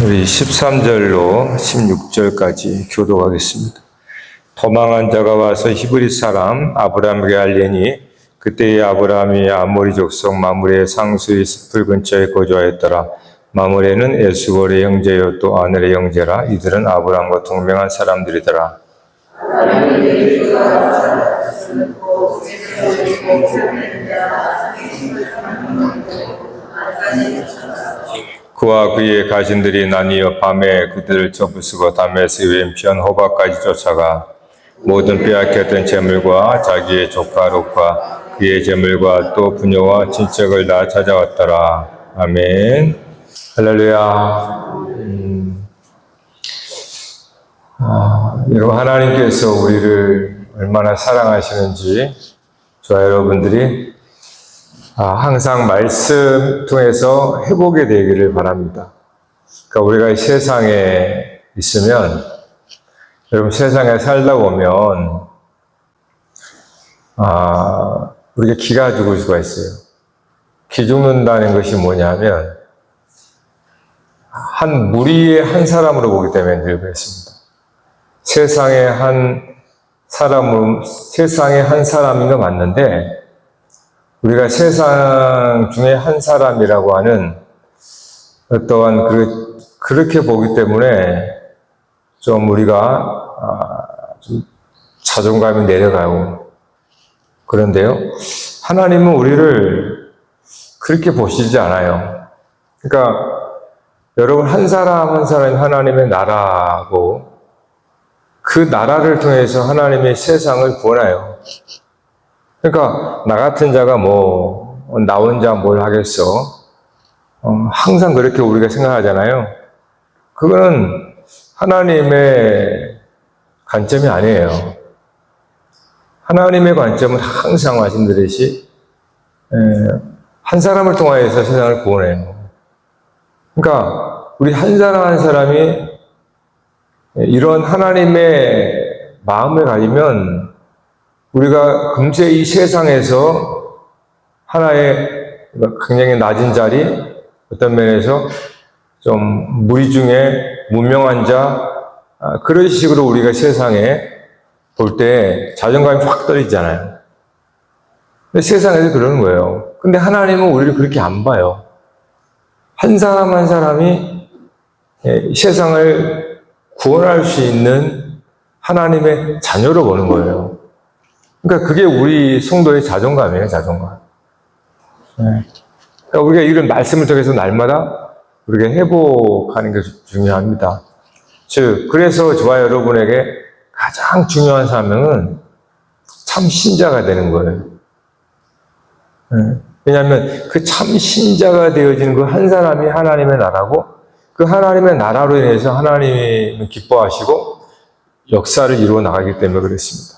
우리 13절로 16절까지 교독하겠습니다. 도망한 자가 와서 히브리 사람 아브라함에게 알리니 그때의 아브라함이 아모리 족속 마므레의 상수의 숲을 근처에 거주하였더라. 마므레는 에스골의 형제요 또 아넬의 형제라. 이들은 아브라함과 동맹한 사람들이더라. 그와 그의 가신들이 나뉘어 밤에 그들을 접으시고 다메섹 왼편 호바까지 쫓아가 모든 빼앗겼던 재물과 자기의 조카 롯과 그의 재물과 또 부녀와 친척을 다 찾아왔더라. 아멘. 할렐루야. 여러분, 하나님께서 우리를 얼마나 사랑하시는지 저와 여러분들이 항상 말씀 통해서 해보게 되기를 바랍니다. 그러니까 우리가 이 세상에 있으면, 여러분 세상에 살다 보면 우리가 기가 죽을 수가 있어요. 기 죽는다는 것이 뭐냐면 한 무리의 한 사람으로 보기 때문에 늘 그랬습니다. 세상의 한 사람인 건 맞는데 우리가 세상 중에 한 사람이라고 하는 어떠한 그렇게 보기 때문에 좀 우리가 좀 자존감이 내려가고 그런데요. 하나님은 우리를 그렇게 보시지 않아요. 그러니까 여러분 한 사람 한 사람이 하나님의 나라고 그 나라를 통해서 하나님의 세상을 구원해요. 그러니까 나 같은 자가 나 혼자 뭘 하겠어? 항상 그렇게 우리가 생각하잖아요. 그거는 하나님의 관점이 아니에요. 하나님의 관점은 항상 말씀드렸듯이 한 사람을 통하여서 세상을 구원해요. 그러니까 우리 한 사람 한 사람이 이런 하나님의 마음을 가지면 우리가 금세 이 세상에서 하나의 굉장히 낮은 자리, 어떤 면에서 좀 무리 중에 무명한 자, 그런 식으로 우리가 세상에 볼 때 자존감이 확 떨어지잖아요. 근데 세상에서 그러는 거예요. 근데 하나님은 우리를 그렇게 안 봐요. 한 사람 한 사람이 세상을 구원할 수 있는 하나님의 자녀로 보는 거예요. 그러니까 그게 우리 성도의 자존감이에요, 자존감. 그러니까 우리가 이런 말씀을 통해서 날마다 우리가 회복하는 게 중요합니다. 즉, 그래서 저와 여러분에게 가장 중요한 사명은 참 신자가 되는 거예요. 왜냐하면 그 참 신자가 되어지는 그 한 사람이 하나님의 나라고 그 하나님의 나라로 인해서 하나님이 기뻐하시고 역사를 이루어 나가기 때문에 그렇습니다.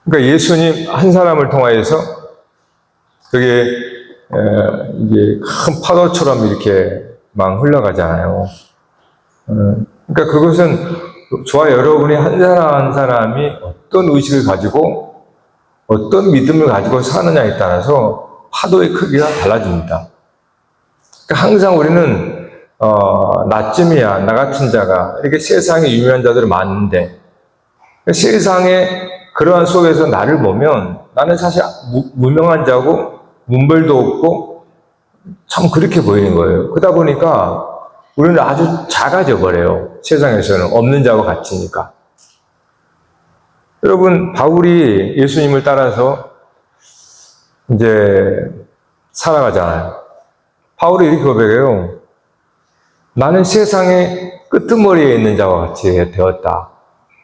그러니까 예수님 한 사람을 통하여서 그게 이게 큰 파도처럼 이렇게 막 흘러가잖아요. 그러니까 그것은 저와 여러분이 한 사람 한 사람이 어떤 의식을 가지고 어떤 믿음을 가지고 사느냐에 따라서 파도의 크기가 달라집니다. 그러니까 항상 우리는 나쯤이야 나 같은 자가 이렇게 세상에 유명한 자들이 많은데 세상에 그러한 속에서 나를 보면 나는 사실 무명한 자고 문벌도 없고 참 그렇게 보이는 거예요. 그러다 보니까 우리는 아주 작아져 버려요. 세상에서는 없는 자와 같으니까. 여러분 바울이 예수님을 따라서 이제 살아가잖아요. 바울이 이렇게 고백해요. 나는 세상의 끄트머리에 있는 자와 같이 되었다.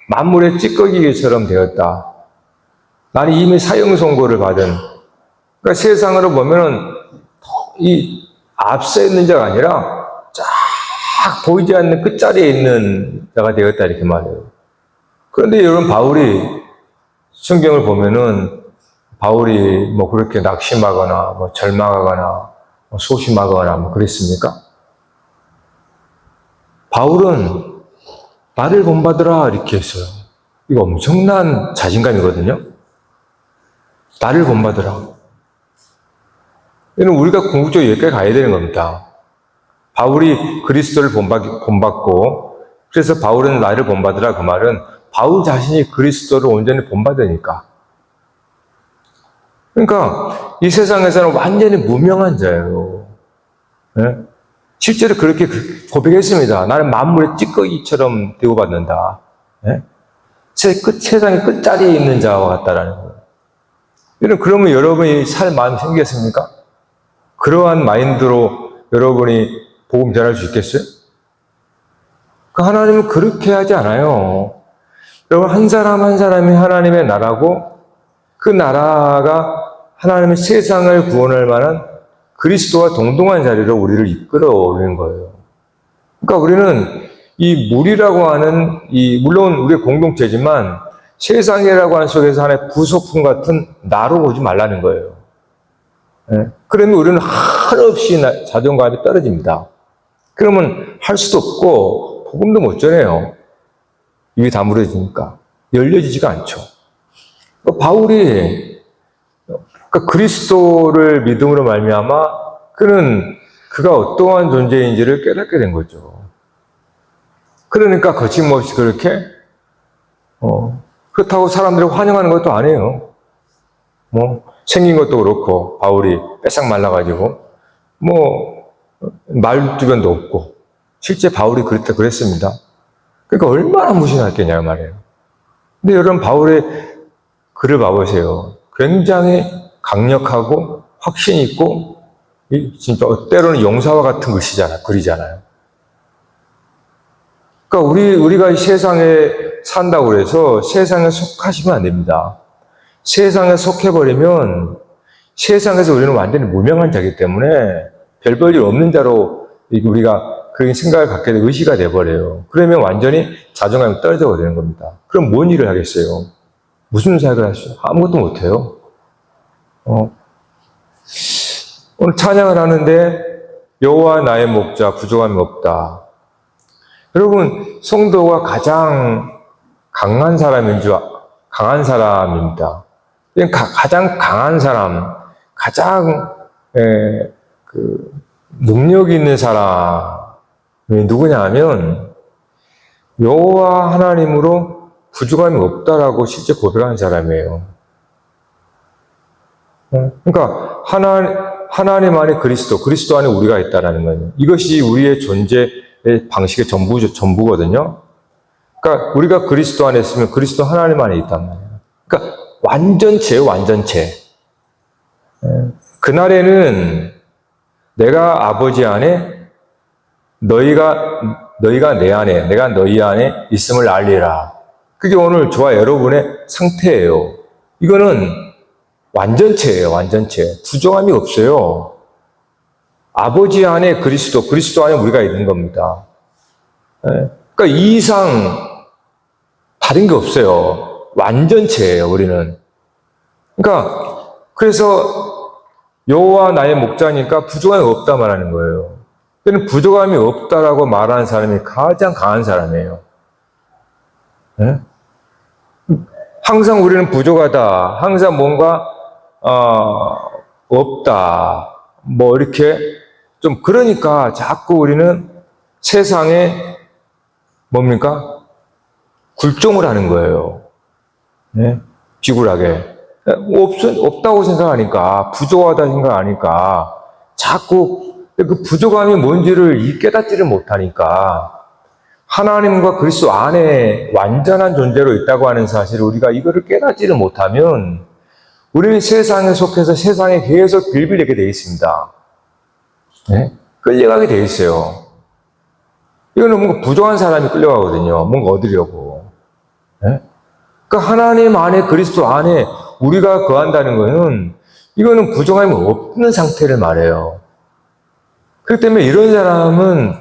만물의 찌꺼기처럼 되었다. 나는 이미 사형 선고를 받은. 그러니까 세상으로 보면은 이 앞서 있는 자가 아니라 쫙 보이지 않는 끝자리에 있는 자가 되었다 이렇게 말해요. 그런데 여러분 바울이 성경을 보면은 바울이 뭐 그렇게 낙심하거나 뭐 절망하거나 뭐 소심하거나 뭐 그랬습니까? 바울은 나를 본받으라 이렇게 했어요. 이거 엄청난 자신감이거든요. 나를 본받으라. 이는 우리가 궁극적으로 여기까지 가야 되는 겁니다. 바울이 그리스도를 본받고 그래서 바울은 나를 본받으라 그 말은 바울 자신이 그리스도를 온전히 본받으니까. 그러니까 이 세상에서는 완전히 무명한 자예요. 네? 실제로 그렇게 고백했습니다. 나는 만물의 찌꺼기처럼 대우받는다. 네? 세상의 끝자리에 있는 자와 같다라는 거예요. 그러면 여러분이 살 마음이 생겼습니까? 그러한 마인드로 여러분이 복음 전할 수 있겠어요? 하나님은 그렇게 하지 않아요. 여러분 한 사람 한 사람이 하나님의 나라고 그 나라가 하나님의 세상을 구원할 만한 그리스도와 동등한 자리로 우리를 이끌어 오는 거예요. 그러니까 우리는 이 물이라고 하는 물론 우리의 공동체지만 세상이라고 하는 속에서 하나의 부속품 같은 나로 보지 말라는 거예요. 네? 그러면 우리는 한없이 자존감이 떨어집니다. 그러면 할 수도 없고 복음도 못 전해요. 입이 다물어지니까 열려지지가 않죠. 바울이 그리스도를 믿음으로 말미암아 그가 어떠한 존재인지를 깨닫게 된 거죠. 그러니까 거침없이 그렇게 그렇다고 사람들이 환영하는 것도 아니에요. 생긴 것도 그렇고 바울이 빼싹 말라가지고 말주변도 없고 실제 바울이 그랬습니다. 그러니까 얼마나 무신했겠냐 말이에요. 근데 여러분 바울의 글을 봐보세요. 굉장히 강력하고 확신 있고 진짜 때로는 용사와 같은 글이잖아요. 그러니까 우리가 이 세상에 산다고 해서 세상에 속하시면 안 됩니다. 세상에 속해버리면 세상에서 우리는 완전히 무명한 자이기 때문에 별 볼 일 없는 자로 우리가 그런 생각을 갖게 되고 의시가 돼버려요. 그러면 완전히 자존감이 떨어져 버리는 겁니다. 그럼 뭔 일을 하겠어요? 무슨 사역을 하시죠? 아무것도 못해요. 오늘 찬양을 하는데 여호와 나의 목자 부족함이 없다. 여러분 성도가 가장 강한 사람입니다. 가장 강한 사람, 가장 능력 있는 사람이 누구냐 하면 여호와 하나님으로 부족함이 없다라고 실제 고백하는 사람이에요. 그러니까 하나님 안에 그리스도 안에 우리가 있다라는 거예요. 이것이 우리의 존재의 방식의 전부거든요. 그러니까 우리가 그리스도 안에 있으면 그리스도 하나님 안에 있단 말이에요. 그러니까 완전체예요, 완전체. 그날에는 내가 아버지 안에 너희가 내 안에 내가 너희 안에 있음을 알리라. 그게 오늘 저와 여러분의 상태예요. 이거는 완전체예요, 완전체. 부족함이 없어요. 아버지 안에 그리스도 안에 우리가 있는 겁니다. 그러니까 이 이상 다른 게 없어요. 완전체예요, 우리는. 그러니까 그래서 여호와 나의 목자니까 부족함이 없다 말하는 거예요. 그는 부족함이 없다라고 말하는 사람이 가장 강한 사람이에요. 네? 항상 우리는 부족하다. 항상 뭔가 없다. 이렇게 좀 그러니까 자꾸 우리는 세상에 뭡니까? 굴종을 하는 거예요. 네? 비굴하게. 없다고 생각하니까, 부족하다 생각하니까, 자꾸 그 부족함이 뭔지를 깨닫지를 못하니까, 하나님과 그리스도 안에 완전한 존재로 있다고 하는 사실을 우리가 이거를 깨닫지를 못하면, 우리는 세상에 속해서 세상에 계속 빌빌대게 되어 있습니다. 네? 끌려가게 되어 있어요. 이거는 뭔가 부족한 사람이 끌려가거든요. 뭔가 얻으려고. 네? 그러니까 하나님 안에, 그리스도 안에 우리가 거한다는 것은 이거는 부정함이 없는 상태를 말해요. 그렇기 때문에 이런 사람은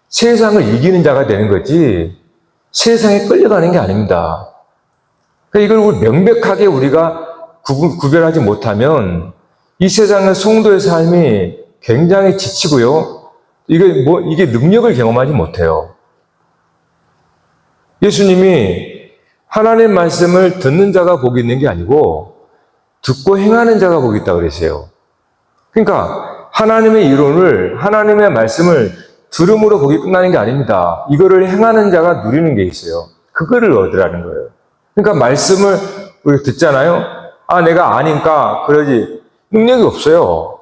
세상을 이기는 자가 되는 거지 세상에 끌려가는 게 아닙니다. 그러니까 이걸 명백하게 우리가 구별하지 못하면 이 세상의 성도의 삶이 굉장히 지치고요. 이게 능력을 경험하지 못해요. 예수님이 하나님의 말씀을 듣는 자가 복이 있는 게 아니고 듣고 행하는 자가 복이 있다고 그랬어요. 그러니까 하나님의 이론을, 하나님의 말씀을 들음으로 복이 끝나는 게 아닙니다. 이거를 행하는 자가 누리는 게 있어요. 그거를 얻으라는 거예요. 그러니까 말씀을 우리가 듣잖아요. 아, 내가 아니까 그러지. 능력이 없어요.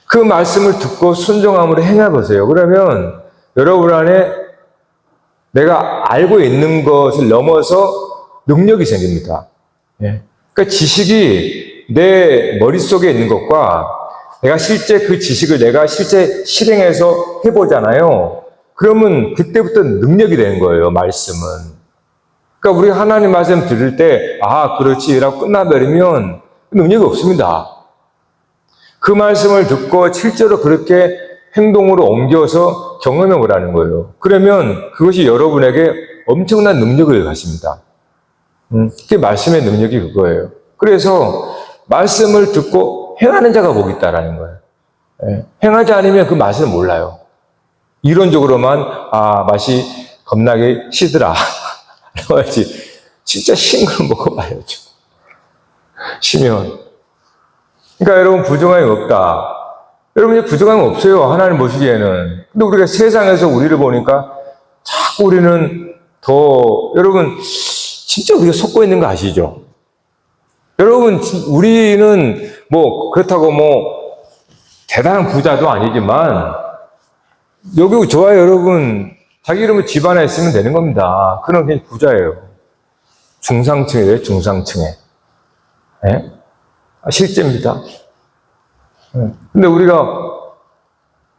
그 말씀을 듣고 순종함으로 행해보세요. 그러면 여러분 안에 내가 알고 있는 것을 넘어서 능력이 생깁니다. 예. 그러니까 지식이 내 머릿속에 있는 것과 내가 실제 그 지식을 내가 실제 실행해서 해보잖아요. 그러면 그때부터 능력이 되는 거예요, 말씀은. 그러니까 우리 하나님 말씀 들을 때, 아, 그렇지, 라고 끝나버리면 능력이 없습니다. 그 말씀을 듣고 실제로 그렇게 행동으로 옮겨서 경험해 보라는 거예요. 그러면 그것이 여러분에게 엄청난 능력을 가집니다. 그게 말씀의 능력이 그거예요. 그래서 말씀을 듣고 행하는 자가 복이 있다라는 거예요. 예. 행하지 않으면 그 맛을 몰라요. 이론적으로만, 아, 맛이 겁나게 시더라. 그래야지. 진짜 신 걸 먹어봐야죠. 시면. 그러니까 여러분, 부정함이 없다. 여러분이 부정함이 없어요. 하나님 보시기에는. 근데 우리가 세상에서 우리를 보니까 자꾸 우리는 여러분, 진짜 우리가 속고 있는 거 아시죠? 여러분, 우리는 그렇다고 대단한 부자도 아니지만, 여기 저와 여러분, 자기 이름을 집안에 쓰면 되는 겁니다. 그런 그냥 부자예요. 중상층이래요, 중상층에. 네? 실제입니다. 근데 우리가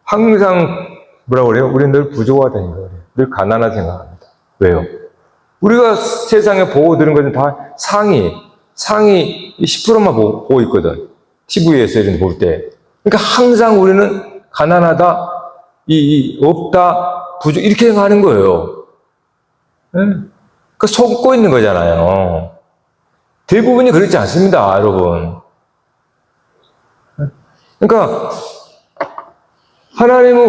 항상 뭐라고 그래요? 우리는 늘 부족하다는 거예요. 늘 가난하다 생각합니다. 왜요? 우리가 세상에 보고 들은 것은 다 상위 10%만 보고 있거든. TV에서 이런 거 볼 때. 그러니까 항상 우리는 가난하다, 없다, 부족, 이렇게 생각하는 거예요. 그러니까 속고 있는 거잖아요. 대부분이 그렇지 않습니다, 여러분. 그러니까 하나님은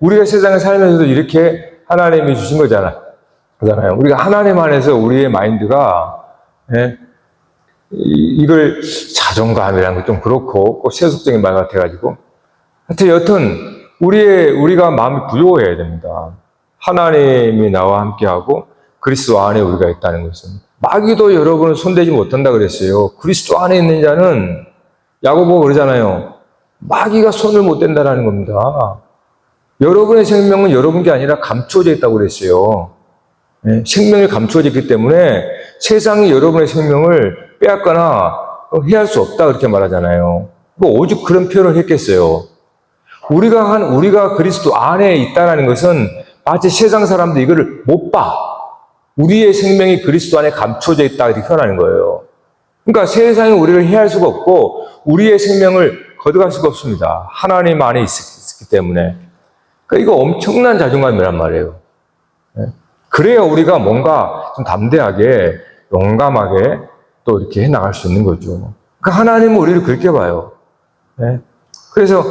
우리가 세상에 살면서도 이렇게 하나님이 주신 거잖아요. 우리가 하나님 안에서 우리의 마인드가 이걸 자존감이라는 건 좀 그렇고 꼭 세속적인 말 같아가지고 여튼 우리가 마음이 부여해야 됩니다. 하나님이 나와 함께하고 그리스도 안에 우리가 있다는 것은 마귀도 여러분을 손대지 못한다 그랬어요. 그리스도 안에 있는 자는 야고보가 그러잖아요. 마귀가 손을 못 댄다는 겁니다. 여러분의 생명은 여러분 게 아니라 감추어져 있다고 그랬어요. 생명이 감추어져 있기 때문에 세상이 여러분의 생명을 빼앗거나 해할 수 없다 그렇게 말하잖아요. 오죽 그런 표현을 했겠어요. 우리가 그리스도 안에 있다는 것은 마치 세상 사람들이 이거를 못 봐. 우리의 생명이 그리스도 안에 감춰져 있다 이렇게 표현하는 거예요. 그러니까 세상이 우리를 해할 수가 없고 우리의 생명을 거둬갈 수가 없습니다. 하나님 안에 있기 때문에. 그러니까 이거 엄청난 자존감이란 말이에요. 그래야 우리가 뭔가 좀 담대하게 용감하게 또 이렇게 해나갈 수 있는 거죠. 그러니까 하나님은 우리를 그렇게 봐요. 그래서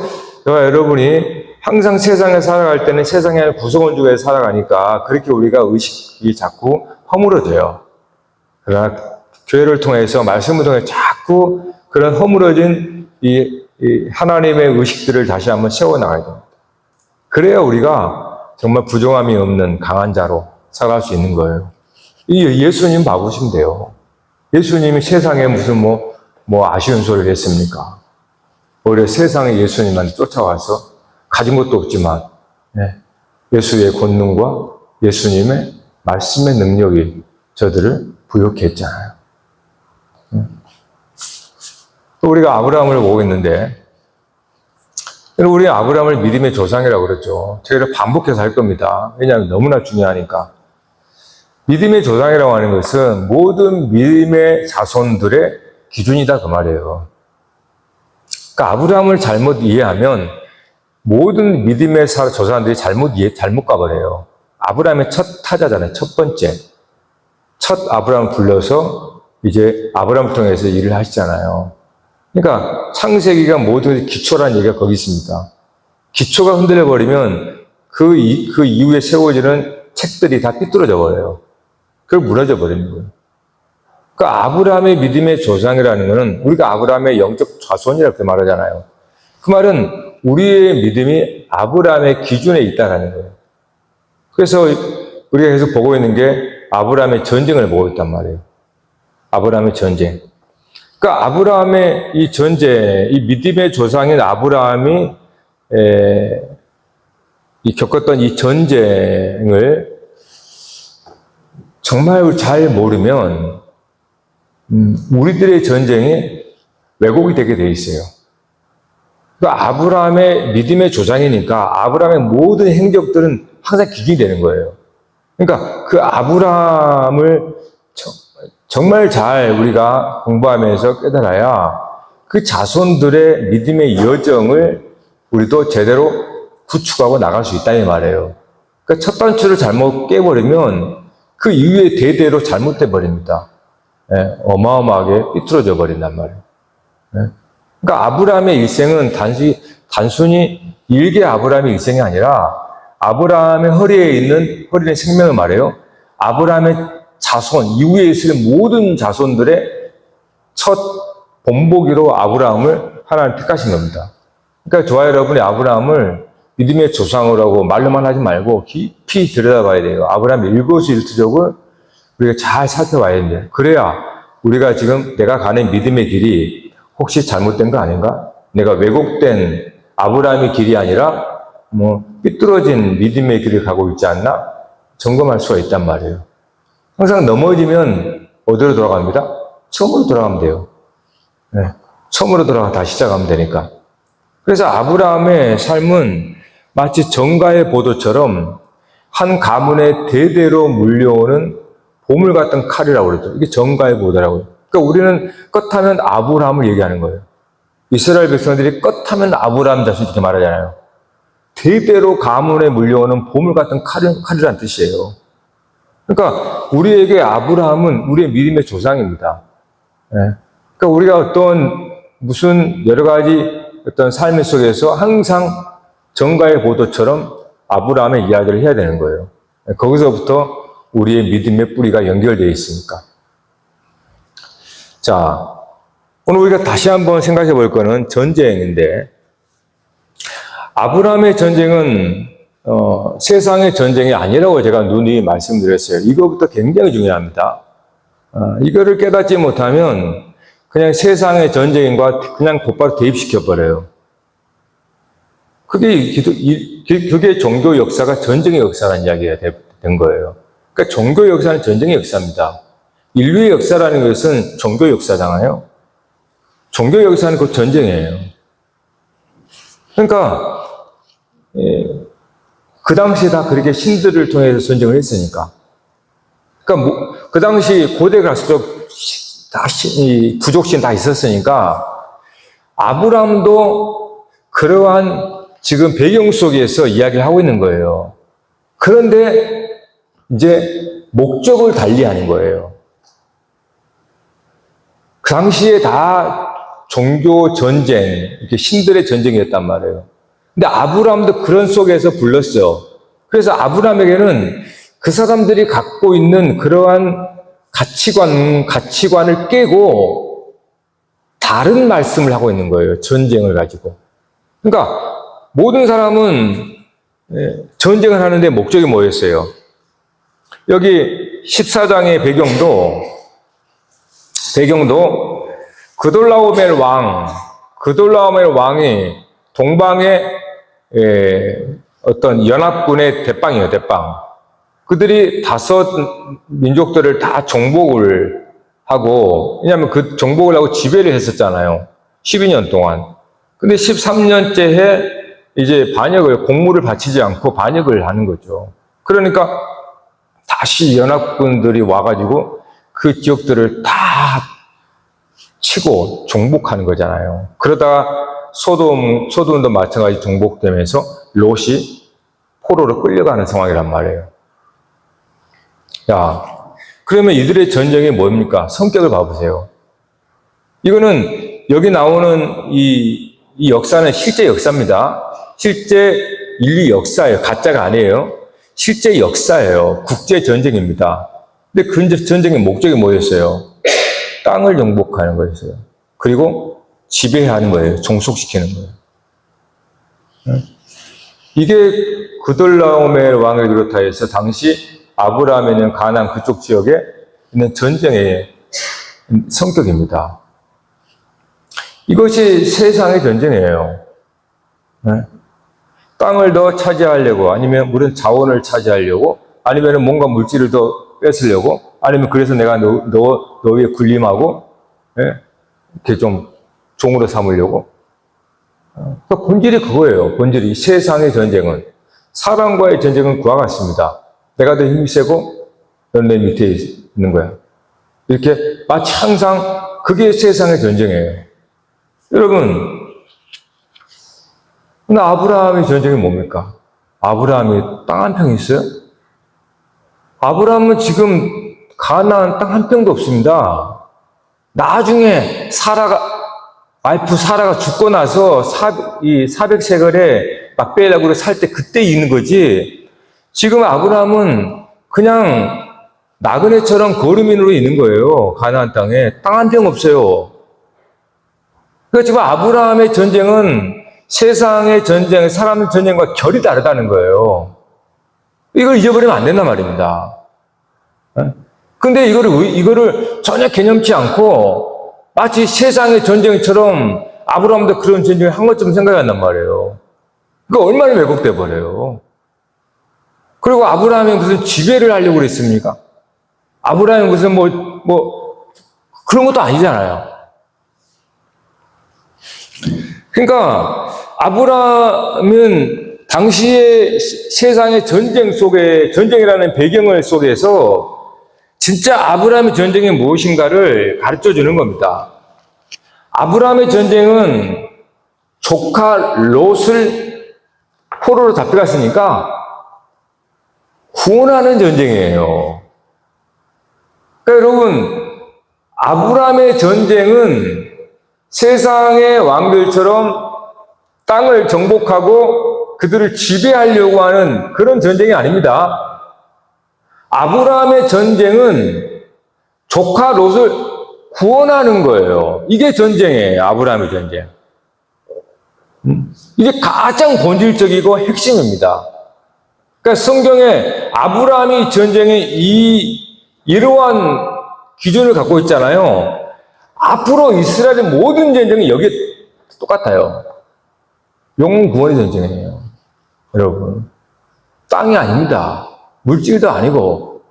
저와 여러분이 항상 세상에 살아갈 때는 세상의 구성원주의에 살아가니까 그렇게 우리가 의식이 자꾸 허물어져요. 그러나 교회를 통해서 말씀을 통해 자꾸 그런 허물어진 이 하나님의 의식들을 다시 한번 세워나가야 됩니다. 그래야 우리가 정말 부정함이 없는 강한 자로 살아갈 수 있는 거예요. 이 예수님 봐보시면 돼요. 예수님이 세상에 무슨 아쉬운 소리를 했습니까? 오히려 세상에 예수님한테 쫓아와서 가진 것도 없지만 예수의 권능과 예수님의 말씀의 능력이 저들을 부욕해 했잖아요. 또 우리가 아브라함을 보고 있는데 우리 아브라함을 믿음의 조상이라고 그랬죠. 저희를 반복해서 할 겁니다. 왜냐하면 너무나 중요하니까. 믿음의 조상이라고 하는 것은 모든 믿음의 자손들의 기준이다 그 말이에요. 그러니까 아브라함을 잘못 이해하면 모든 믿음의 조상들이 잘못 가버려요. 아브라함의 첫 타자잖아요. 첫 번째. 첫 아브라함을 불러서 이제 아브라함을 통해서 일을 하시잖아요. 그러니까 창세기가 모든 기초라는 얘기가 거기 있습니다. 기초가 흔들려 버리면 그 이후에 세워지는 책들이 다 삐뚤어져 버려요. 그걸 무너져 버리는 거예요. 그러니까 아브라함의 믿음의 조상이라는 것은 우리가 아브라함의 영적 자손이라고 말하잖아요. 그 말은 우리의 믿음이 아브라함의 기준에 있다는 거예요. 그래서 우리가 계속 보고 있는 게 아브라함의 전쟁을 보고 있단 말이에요. 아브라함의 전쟁. 그러니까 아브라함의 이 전쟁, 이 믿음의 조상인 아브라함이 겪었던 이 전쟁을 정말 잘 모르면 우리들의 전쟁이 왜곡이 되게 돼 있어요. 그러니까 아브라함의 믿음의 조상이니까 아브라함의 모든 행적들은 항상 기준이 되는 거예요. 그러니까 그 아브라함을 정말 잘 우리가 공부하면서 깨달아야 그 자손들의 믿음의 여정을 우리도 제대로 구축하고 나갈 수 있다 이 말이에요. 그러니까 첫 단추를 잘못 깨버리면 그 이후에 대대로 잘못돼 버립니다. 어마어마하게 삐뚤어져 버린단 말이에요. 그러니까 아브라함의 일생은 단순히 일개 아브라함의 일생이 아니라 아브라함의 허리에 생명을 말해요. 아브라함의 자손, 이후에 있을 모든 자손들의 첫 본보기로 아브라함을 하나님 택하신 겁니다. 그러니까 저와 여러분이 아브라함을 믿음의 조상으로 말로만 하지 말고 깊이 들여다봐야 돼요. 아브라함의 일거수일투족을 우리가 잘 살펴봐야 됩니다. 그래야 우리가 지금 내가 가는 믿음의 길이 혹시 잘못된 거 아닌가? 내가 왜곡된 아브라함의 길이 아니라 삐뚤어진 믿음의 길을 가고 있지 않나? 점검할 수가 있단 말이에요. 항상 넘어지면 어디로 돌아갑니다? 처음으로 돌아가면 돼요. 처음으로 돌아가 다시 시작하면 되니까. 그래서 아브라함의 삶은 마치 정가의 보도처럼 한 가문에 대대로 물려오는 보물 같은 칼이라고 그러죠. 이게 정가의 보도라고요. 그러니까 우리는 껏하면 아브라함을 얘기하는 거예요. 이스라엘 백성들이 껏하면 아브라함 자손 이렇게 말하잖아요. 대대로 가문에 물려오는 보물 같은 칼이라는 뜻이에요. 그러니까 우리에게 아브라함은 우리의 믿음의 조상입니다. 그러니까 우리가 어떤 무슨 여러 가지 어떤 삶 속에서 항상 정가의 보도처럼 아브라함의 이야기를 해야 되는 거예요. 거기서부터 우리의 믿음의 뿌리가 연결되어 있으니까. 자, 오늘 우리가 다시 한번 생각해 볼 거는 전쟁인데, 아브라함의 전쟁은 세상의 전쟁이 아니라고 제가 누누이 말씀드렸어요. 이거부터 굉장히 중요합니다. 이거를 깨닫지 못하면 그냥 세상의 전쟁과 그냥 곧바로 대입시켜버려요. 그게 종교 역사가 전쟁의 역사라는 이야기가 된 거예요. 그러니까 종교 역사는 전쟁의 역사입니다. 인류의 역사라는 것은 종교 역사잖아요. 종교 역사는 곧 전쟁이에요. 그러니까 그 당시에 다 그렇게 신들을 통해서 전쟁을 했으니까. 그러니까 그 당시 고대 갈수록 다 부족신 다 있었으니까 아브라함도 그러한 지금 배경 속에서 이야기를 하고 있는 거예요. 그런데 이제 목적을 달리하는 거예요. 그 당시에 다 종교 전쟁, 이렇게 신들의 전쟁이었단 말이에요. 근데 아브라함도 그런 속에서 불렀어요. 그래서 아브라함에게는 그 사람들이 갖고 있는 그러한 가치관을 깨고 다른 말씀을 하고 있는 거예요. 전쟁을 가지고. 그러니까 모든 사람은 전쟁을 하는데 목적이 뭐였어요? 여기 14장의 배경도 그돌라오멜 왕이 동방의 어떤 연합군의 대빵이에요, 대빵. 그들이 5 민족들을 다 정복을 하고, 왜냐하면 그 정복을 하고 지배를 했었잖아요. 12년 동안. 근데 13년째에 이제 공물을 바치지 않고 반역을 하는 거죠. 그러니까 다 다시 연합군들이 와가지고 그 지역들을 다 치고 정복하는 거잖아요. 그러다가 소돔도 마찬가지 정복되면서 롯이 포로로 끌려가는 상황이란 말이에요. 야, 그러면 이들의 전쟁이 뭡니까? 성격을 봐보세요. 이거는 여기 나오는 이 역사는 실제 역사입니다. 실제 인류 역사예요. 가짜가 아니에요. 실제 역사예요. 국제 전쟁입니다. 근데 그 전쟁의 목적이 뭐였어요? 땅을 정복하는 거였어요. 그리고 지배하는 거예요. 종속시키는 거예요. 이게 그돌라오멜 왕을 비롯하여서 당시 아브라함에 있는 가나안 그쪽 지역에 있는 전쟁의 성격입니다. 이것이 세상의 전쟁이에요. 땅을 더 차지하려고, 아니면 물은 자원을 차지하려고, 아니면 뭔가 물질을 더 뺏으려고, 아니면 그래서 내가 너 위에 군림하고, 이렇게 좀 종으로 삼으려고. 그러니까 본질이 그거예요. 본질이. 세상의 전쟁은. 사람과의 전쟁은 그와 같습니다. 내가 더 힘이 세고, 넌 내 밑에 있는 거야. 이렇게 마치 항상 그게 세상의 전쟁이에요. 여러분, 근데 아브라함의 전쟁이 뭡니까? 아브라함이 땅 한 평이 있어요? 아브라함은 지금 가나안 땅 한 평도 없습니다. 나중에 와이프 사라가 죽고 나서 400세겔에 막벨락으로 살 때 그때 있는 거지. 지금 아브라함은 그냥 나그네처럼 거류민으로 있는 거예요. 가나안 땅에. 땅 한 평 없어요. 그러니까 지금 아브라함의 전쟁은 세상의 전쟁, 사람의 전쟁과 결이 다르다는 거예요. 이걸 잊어버리면 안 된단 말입니다. 근데 이거를 전혀 개념치 않고 마치 세상의 전쟁처럼 아브라함도 그런 전쟁을 한 것처럼 생각한단 말이에요. 그러니까 얼마나 왜곡돼 버려요. 그리고 아브라함이 무슨 지배를 하려고 그랬습니까? 아브라함이 무슨 그런 것도 아니잖아요. 그러니까 아브라함은 당시의 세상의 전쟁이라는 배경을 속에서 진짜 아브라함의 전쟁이 무엇인가를 가르쳐 주는 겁니다. 아브라함의 전쟁은 조카 롯을 포로로 잡혀갔으니까 구원하는 전쟁이에요. 그러니까 여러분, 아브라함의 전쟁은 세상의 왕들처럼 땅을 정복하고 그들을 지배하려고 하는 그런 전쟁이 아닙니다. 아브라함의 전쟁은 조카 롯을 구원하는 거예요. 이게 전쟁이에요. 아브라함의 전쟁. 이게 가장 본질적이고 핵심입니다. 그러니까 성경에 아브라함이 전쟁의 이러한 기준을 갖고 있잖아요. 앞으로 이스라엘의 모든 전쟁이 여기에 똑같아요. 영혼 구원의 전쟁이에요. 여러분, 땅이 아닙니다. 물질도 아니고,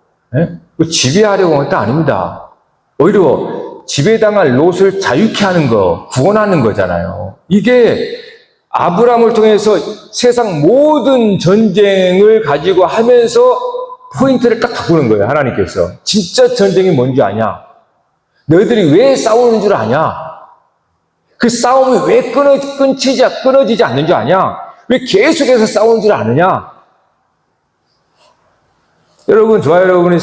지배하려고 한 것도 아닙니다. 오히려 지배당할 롯을 자유케 하는 거, 구원하는 거잖아요. 이게 아브라함을 통해서 세상 모든 전쟁을 가지고 하면서 포인트를 딱 바꾸는 거예요. 하나님께서. 진짜 전쟁이 뭔지 아냐? 너희들이 왜 싸우는 줄 아냐? 그 싸움이 왜 끊어지지 않는 줄 아냐? 왜 계속해서 싸우는 줄 아느냐? 여러분의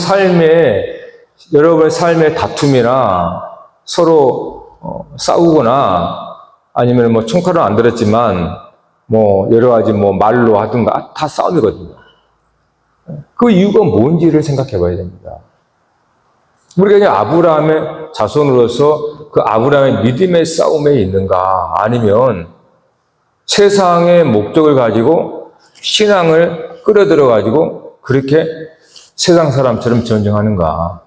삶의 다툼이나 서로 싸우거나 아니면 총칼은 안 들었지만 여러 가지 말로 하든가 다 싸움이거든요. 그 이유가 뭔지를 생각해 봐야 됩니다. 우리가 그냥 아브라함의 자손으로서 그 아브라함의 믿음의 싸움에 있는가, 아니면 세상의 목적을 가지고 신앙을 끌어들여 가지고 그렇게 세상 사람처럼 전쟁하는가.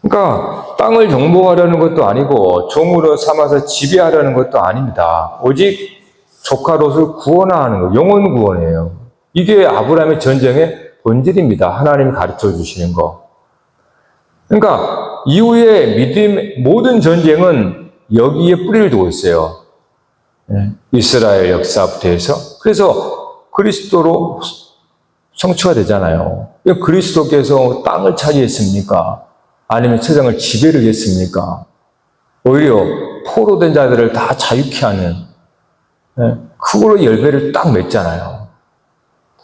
그러니까 땅을 정복하려는 것도 아니고 종으로 삼아서 지배하려는 것도 아닙니다. 오직 조카 롯을 구원하는 거, 영혼 구원이에요. 이게 아브라함의 전쟁의 본질입니다. 하나님이 가르쳐 주시는 거. 그러니까 이후에 모든 전쟁은 여기에 뿌리를 두고 있어요. 이스라엘 역사부터 해서. 그래서 그리스도로 청취가 되잖아요. 그리스도께서 땅을 차지했습니까? 아니면 세상을 지배를 했습니까? 오히려 포로된 자들을 다 자유케 하는, 그걸로 열매를 딱 맺잖아요.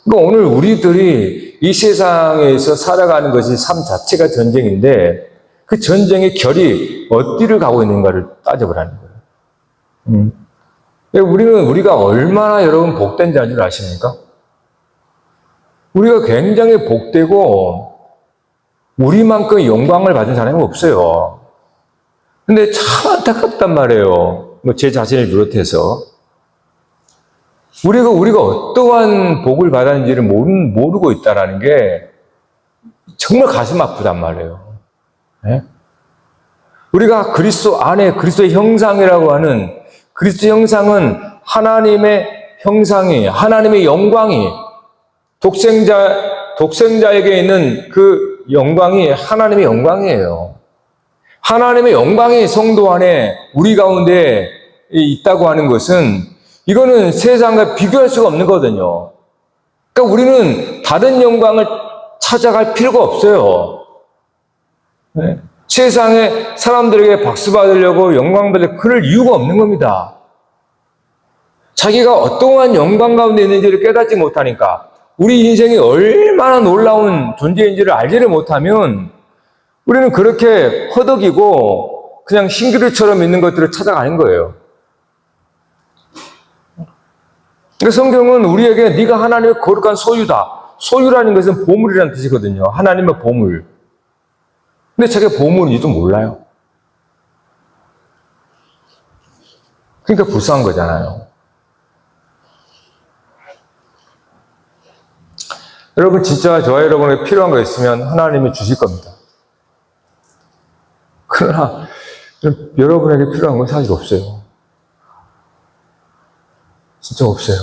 그러니까 오늘 우리들이 이 세상에서 살아가는 것이 삶 자체가 전쟁인데 그 전쟁의 결이 어디를 가고 있는가를 따져보라는 거예요. 우리가 얼마나 여러분 복된 자인 줄 아십니까? 우리가 굉장히 복되고 우리만큼 영광을 받은 사람이 없어요. 근데 참 안타깝단 말이에요. 제 자신을 비롯해서. 우리가 어떠한 복을 받았는지를 모르고 있다는 게 정말 가슴 아프단 말이에요. 네? 우리가 그리스도 안에 그리스도의 형상이라고 하는 그리스도 형상은 하나님의 형상이, 하나님의 영광이 독생자에게 있는 그 영광이 하나님의 영광이에요. 하나님의 영광이 성도 안에 우리 가운데 있다고 하는 것은 이거는 세상과 비교할 수가 없는 거거든요. 그러니까 우리는 다른 영광을 찾아갈 필요가 없어요. 네? 세상에 사람들에게 박수 받으려고 영광 받으려고 그럴 이유가 없는 겁니다. 자기가 어떠한 영광 가운데 있는지를 깨닫지 못하니까 우리 인생이 얼마나 놀라운 존재인지를 알지를 못하면 우리는 그렇게 허덕이고 그냥 신기루처럼 있는 것들을 찾아가는 거예요. 그러니까 성경은 우리에게 네가 하나님의 거룩한 소유다. 소유라는 것은 보물이라는 뜻이거든요. 하나님의 보물. 근데 자기가 보물인지도 몰라요. 그러니까 불쌍한 거잖아요. 여러분 진짜 저와 여러분에게 필요한 거 있으면 하나님이 주실 겁니다. 그러나 여러분에게 필요한 건 사실 없어요. 진짜 없어요.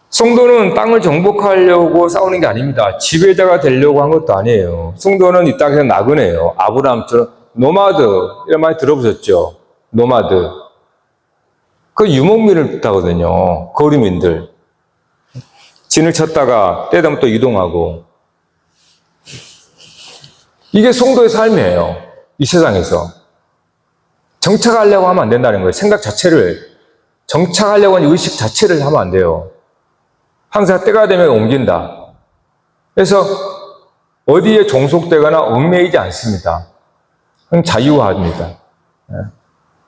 성도는 땅을 정복하려고 싸우는 게 아닙니다. 지배자가 되려고 한 것도 아니에요. 성도는 이 땅에서 나그네예요. 아브라함처럼 노마드 이런 말 들어보셨죠? 노마드. 그 유목민을 뜻하거든요. 거류민들. 진을 쳤다가 때되면 또 이동하고. 이게 성도의 삶이에요. 이 세상에서. 정착하려고 하면 안 된다는 거예요. 생각 자체를. 정착하려고 하는 의식 자체를 하면 안 돼요. 항상 때가 되면 옮긴다. 그래서 어디에 종속되거나 얽매이지 않습니다. 그냥 자유화합니다.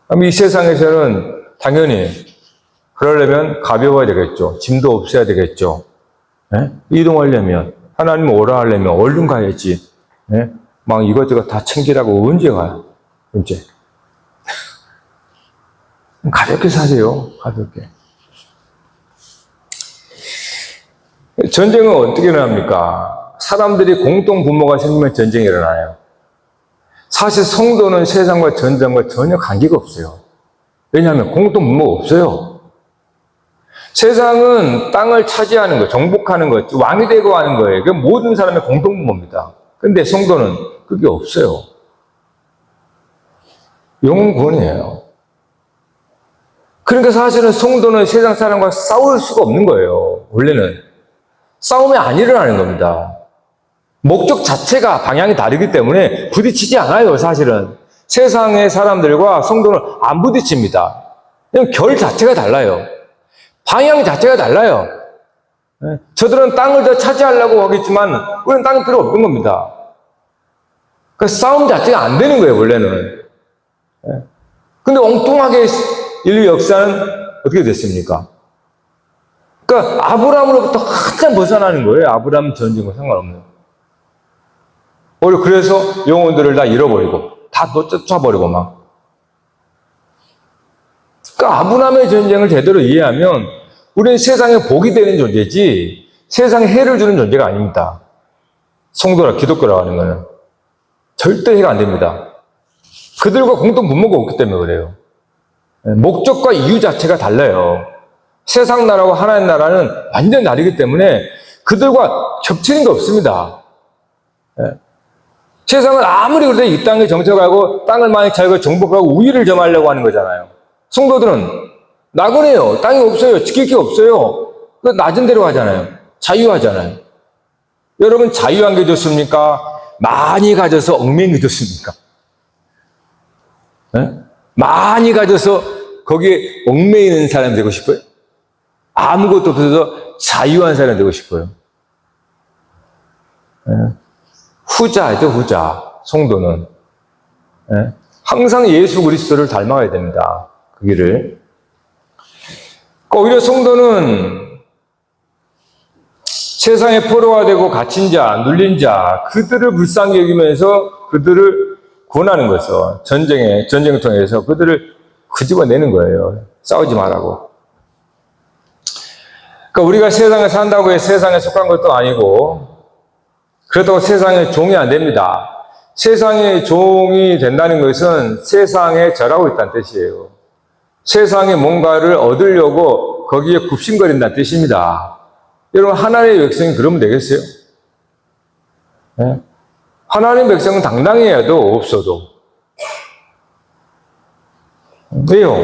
그럼 이 세상에서는 당연히 그러려면 가벼워야 되겠죠. 짐도 없어야 되겠죠. 이동하려면 하나님 오라 하려면 얼른 가야지. 막 이것저것 다 챙기라고 언제 가요? 언제? 가볍게 사세요. 가볍게. 전쟁은 어떻게 일어납니까? 사람들이 공동 분모가 생기면 전쟁이 일어나요. 사실 성도는 세상과 전쟁과 전혀 관계가 없어요. 왜냐하면 공동 분모가 없어요. 세상은 땅을 차지하는 거, 정복하는 거, 왕이 되고 하는 거예요. 그게 모든 사람의 공동 분모입니다. 근데 성도는 그게 없어요. 영혼 구원이에요. 그러니까 사실은 성도는 세상 사람과 싸울 수가 없는 거예요. 원래는. 싸움이 안 일어나는 겁니다. 목적 자체가 방향이 다르기 때문에 부딪히지 않아요, 사실은. 세상의 사람들과 성도는 안 부딪힙니다. 그냥 결 자체가 달라요. 방향 자체가 달라요. 저들은 땅을 더 차지하려고 하겠지만 우리는 땅이 필요 없는 겁니다. 그 싸움 자체가 안 되는 거예요, 원래는. 근데 엉뚱하게 인류 역사는 어떻게 됐습니까? 그러니까 아브라함으로부터 한참 벗어나는 거예요. 아브라함 전쟁과 상관없는. 오히려 그래서 영혼들을 다 잃어버리고 다 쫓아버리고 막. 그러니까 아브라함의 전쟁을 제대로 이해하면 우리는 세상에 복이 되는 존재지 세상에 해를 주는 존재가 아닙니다. 성도라 기독교라고 하는 거는 절대 해가 안 됩니다. 그들과 공동 분모가 없기 때문에 그래요. 목적과 이유 자체가 달라요. 세상 나라와 하나님 나라는 완전 다르기 때문에 그들과 겹치는 게 없습니다. 세상은 아무리 그래도 이 땅에 정착하고 땅을 많이 차고 정복하고 우위를 점하려고 하는 거잖아요. 성도들은 나그네요. 땅이 없어요. 지킬 게 없어요. 그 낮은 데로 가잖아요. 자유하잖아요. 여러분, 자유한 게 좋습니까? 많이 가져서 얽매이는 게 좋습니까? 네? 많이 가져서 거기에 얽매이는 사람 되고 싶어요? 아무것도 없어서 자유한 사람 되고 싶어요? 네? 후자죠, 후자. 성도는. 네? 항상 예수 그리스도를 닮아야 됩니다. 그 길을. 오히려 성도는 세상에 포로가 되고 갇힌 자, 눌린 자, 그들을 불쌍히 여기면서 그들을 구원하는 거죠. 전쟁을 통해서 그들을 끄집어내는 거예요. 싸우지 말라고. 그러니까 우리가 세상에 산다고 해서 세상에 속한 것도 아니고, 그렇다고 세상의 종이 안 됩니다. 세상의 종이 된다는 것은 세상에 절하고 있다는 뜻이에요. 세상에 뭔가를 얻으려고 거기에 굽신거린다는 뜻입니다. 여러분, 하나님의 백성이 그러면 되겠어요? 네? 하나님의 백성은 당당해도 없어도. 왜요?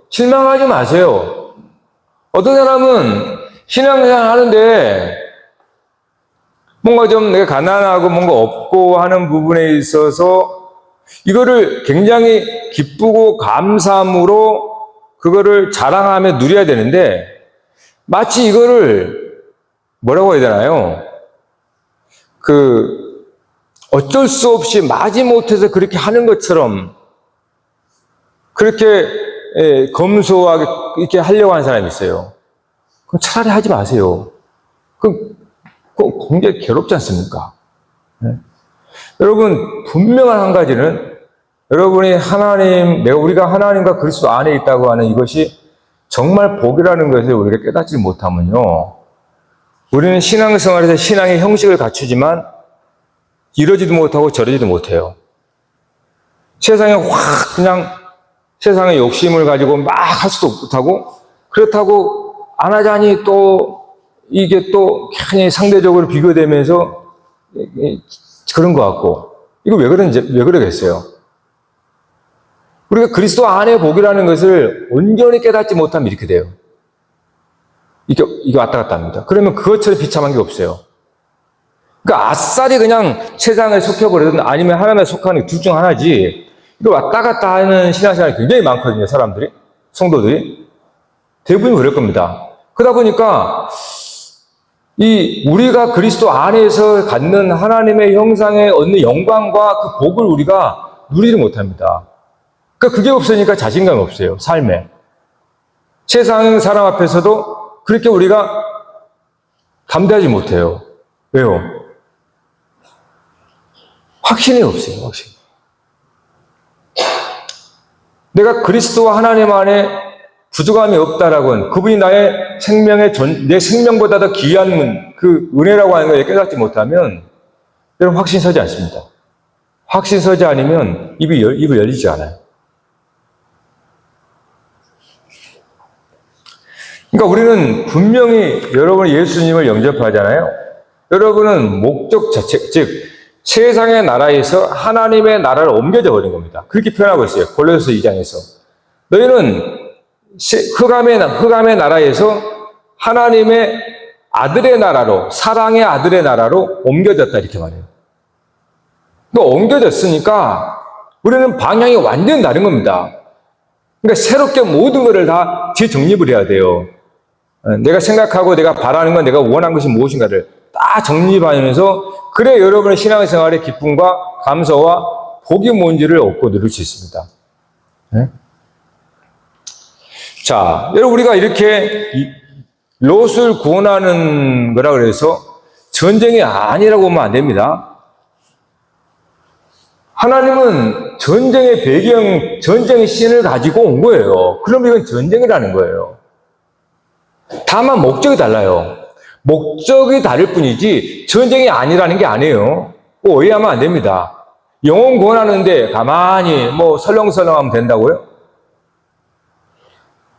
실망하지 마세요. 어떤 사람은 신앙생활 하는데 뭔가 좀 내가 가난하고 뭔가 없고 하는 부분에 있어서 이거를 굉장히 기쁘고 감사함으로 그거를 자랑하며 누려야 되는데 마치 이거를 뭐라고 해야 되나요? 어쩔 수 없이 마지못해서 그렇게 하는 것처럼 그렇게 검소하게 이렇게 하려고 하는 사람이 있어요. 그럼 차라리 하지 마세요. 그럼 굉장히 괴롭지 않습니까? 네. 여러분, 분명한 한 가지는 여러분이 우리가 하나님과 그리스도 안에 있다고 하는 이것이 정말 복이라는 것을 우리가 깨닫지 못하면요. 우리는 신앙생활에서 신앙의 형식을 갖추지만 이러지도 못하고 저러지도 못해요. 세상에 그냥 세상의 욕심을 가지고 막 할 수도 못하고 그렇다고 안 하자니 또 이게 또 괜히 상대적으로 비교되면서 그런 것 같고 이거 왜 그러겠어요? 우리가 그리스도 안에 복이라는 것을 온전히 깨닫지 못하면 이렇게 돼요. 이게 왔다 갔다 합니다. 그러면 그것처럼 비참한 게 없어요. 그러니까 아싸리 그냥 세상에 속혀버리든 아니면 하나님에 속하는 게 둘 중 하나지. 이거 왔다 갔다 하는 신앙생활이 굉장히 많거든요, 사람들이. 성도들이. 대부분 그럴 겁니다. 그러다 보니까 우리가 그리스도 안에서 갖는 하나님의 형상에 얻는 영광과 그 복을 우리가 누리지 못합니다. 그러니까 그게 없으니까 자신감이 없어요, 삶에. 세상 사람 앞에서도 그렇게 우리가 담대하지 못해요. 왜요? 확신이 없어요, 확신. 내가 그리스도와 하나님 안에 부족함이 없다라고는 그분이 나의 내 생명보다 더 귀한 그 은혜라고 하는 걸 깨닫지 못하면 여러분 확신 서지 않습니다. 확신 서지 않으면 입이 열리지 않아요. 그러니까 우리는 분명히 여러분이 예수님을 영접하잖아요. 여러분은 목적 자체, 즉 세상의 나라에서 하나님의 나라를 옮겨져 버린 겁니다. 그렇게 표현하고 있어요. 골로새 2장에서. 너희는 흑암의 나라에서 하나님의 아들의 나라로, 사랑의 아들의 나라로 옮겨졌다 이렇게 말해요. 그러니까 옮겨졌으니까 우리는 방향이 완전히 다른 겁니다. 그러니까 새롭게 모든 것을 다 재정립을 해야 돼요. 내가 생각하고 내가 바라는 건 내가 원하는 것이 무엇인가를 다 정립하면서 그래 여러분의 신앙생활의 기쁨과 감사와 복이 뭔지를 얻고 누릴 수 있습니다. 네? 자, 여러분 우리가 이렇게 롯을 구원하는 거라 그래서 전쟁이 아니라고 보면 안 됩니다. 하나님은 전쟁의 배경, 전쟁의 신을 가지고 온 거예요. 그럼 이건 전쟁이라는 거예요. 다만 목적이 달라요. 목적이 다를 뿐이지 전쟁이 아니라는 게 아니에요. 오해하면 안 됩니다. 영혼 구원하는데 가만히 설렁설렁하면 된다고요?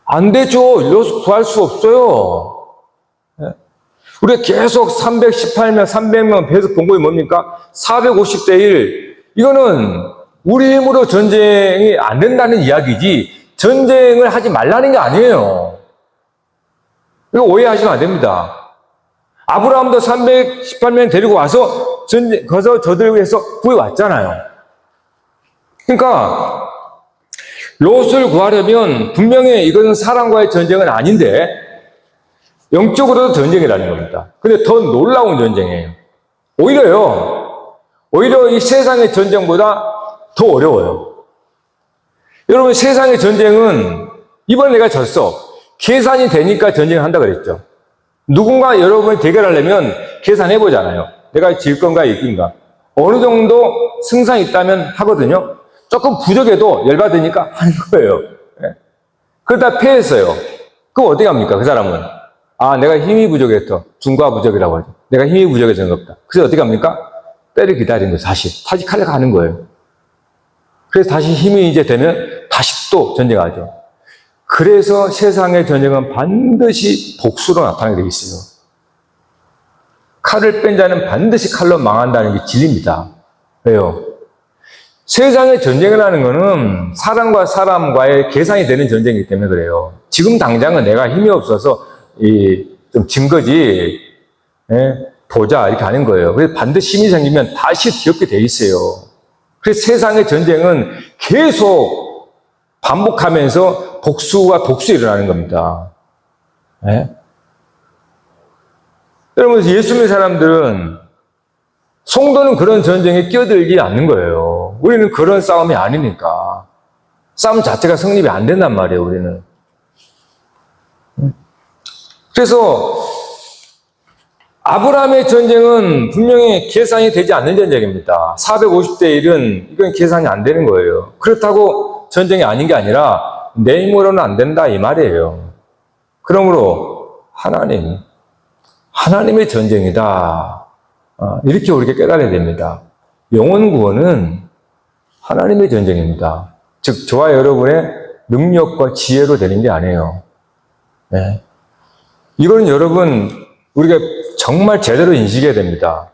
안 되죠. 롯을 구할 수 없어요. 우리가 계속 318명, 300명 계속 본 거이 뭡니까? 450대 1. 이거는 우리 힘으로 전쟁이 안 된다는 이야기지 전쟁을 하지 말라는 게 아니에요. 이거 오해하시면 안 됩니다. 아브라함도 318명 데리고 와서 거기서 저들을 위해서 구해왔잖아요. 그러니까 롯을 구하려면 분명히 이것은 사람과의 전쟁은 아닌데 영적으로도 전쟁이라는 겁니다. 근데 더 놀라운 전쟁이에요. 오히려 이 세상의 전쟁보다 더 어려워요. 여러분, 세상의 전쟁은 이번에 내가 졌어. 계산이 되니까 전쟁을 한다 그랬죠. 누군가 여러분이 대결하려면 계산해보잖아요. 내가 질 건가 이긴가. 어느 정도 승산이 있다면 하거든요. 조금 부족해도 열받으니까 하는 거예요. 그러다 패했어요. 그럼 어떻게 합니까? 그 사람은. 내가 힘이 부족해서 중과 부족이라고 하죠. 내가 힘이 부족해서 그런가 보다. 그래서 어떻게 합니까? 때를 기다리는 거예요. 다시 칼을 가는 거예요. 그래서 다시 힘이 이제 되면 다시 또 전쟁하죠. 그래서 세상의 전쟁은 반드시 복수로 나타나게 되어 있어요. 칼을 뺀 자는 반드시 칼로 망한다는 게 진리입니다. 왜요? 세상의 전쟁이라는 것은 사람과 사람과의 계산이 되는 전쟁이기 때문에 그래요. 지금 당장은 내가 힘이 없어서 좀 진 거지, 보자 이렇게 하는 거예요. 그래서 반드시 힘이 생기면 다시 뒤엎게 돼 있어요. 그래서 세상의 전쟁은 계속 반복하면서 복수가 일어나는 겁니다. 여러분, 예수 믿는 사람들은 성도는 그런 전쟁에 끼어들지 않는 거예요. 우리는 그런 싸움이 아니니까. 싸움 자체가 성립이 안 된단 말이에요, 우리는. 그래서 아브라함의 전쟁은 분명히 계산이 되지 않는 전쟁입니다. 450대 1은 이건 계산이 안 되는 거예요. 그렇다고 전쟁이 아닌 게 아니라 내 힘으로는 안 된다 이 말이에요. 그러므로 하나님의 전쟁이다. 이렇게 우리가 깨달아야 됩니다. 영혼 구원은 하나님의 전쟁입니다. 즉 저와 여러분의 능력과 지혜로 되는 게 아니에요. 이거는 여러분 우리가 정말 제대로 인식해야 됩니다.